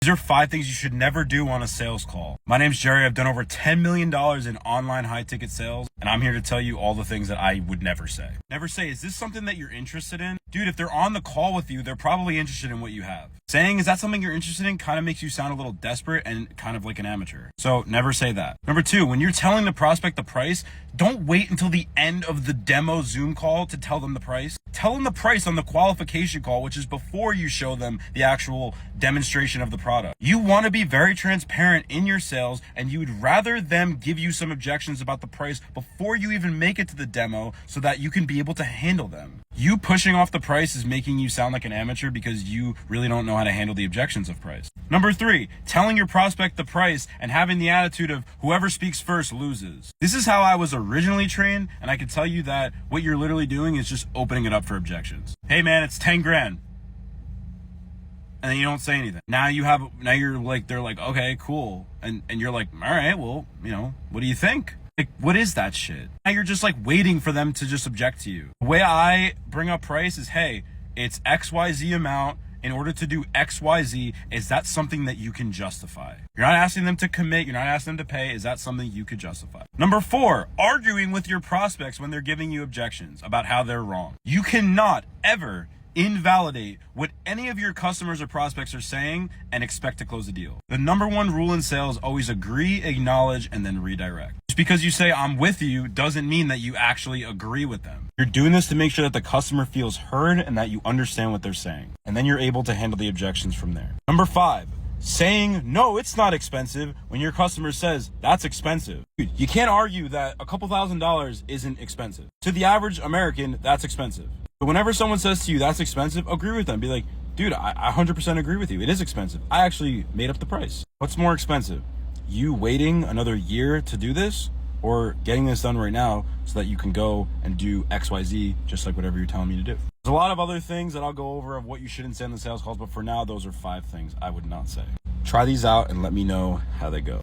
These are 5 things you should never do on a sales call. My name's Jerry. I've done over $10 million in online high ticket sales, and I'm here to tell you all the things that I would never say. Never say, is this something that you're interested in? Dude, if they're on the call with you, they're probably interested in what you have. Saying, is that something you're interested in, kind of makes you sound a little desperate and kind of like an amateur. So never say that. Number 2, when you're telling the prospect the price, don't wait until the end of the demo Zoom call to tell them the price. Tell them the price on the qualification call, which is before you show them the actual demonstration of the product. You want to be very transparent in your sales, and you would rather them give you some objections about the price before you even make it to the demo so that you can be able to handle them. You pushing off the price is making you sound like an amateur because you really don't know how to handle the objections of price. Number 3, telling your prospect the price and having the attitude of whoever speaks first loses. This is how I was originally trained, and I can tell you that what you're literally doing is just opening it up for objections. Hey man, it's 10 grand. And then you don't say anything. Now you're like, they're like, okay, cool. And you're like, all right, well, what do you think? Like, what is that shit? Now you're just like waiting for them to just object to you. The way I bring up price is, hey, it's XYZ amount. In order to do XYZ, is that something that you can justify? You're not asking them to commit. You're not asking them to pay. Is that something you could justify? Number 4, arguing with your prospects when they're giving you objections about how they're wrong. You cannot ever invalidate what any of your customers or prospects are saying and expect to close a deal. The number 1 rule in sales, always agree, acknowledge, and then redirect. Just because you say I'm with you doesn't mean that you actually agree with them. You're doing this to make sure that the customer feels heard and that you understand what they're saying. And then you're able to handle the objections from there. Number 5, saying, no, it's not expensive when your customer says that's expensive. Dude, you can't argue that a couple $1,000s isn't expensive. To the average American, that's expensive. But whenever someone says to you, that's expensive, agree with them. Be like, dude, I 100% agree with you. It is expensive. I actually made up the price. What's more expensive? You waiting another year to do this, or getting this done right now so that you can go and do XYZ, just like whatever you're telling me to do? There's a lot of other things that I'll go over of what you shouldn't say in the sales calls, but for now, those are 5 things I would not say. Try these out and let me know how they go.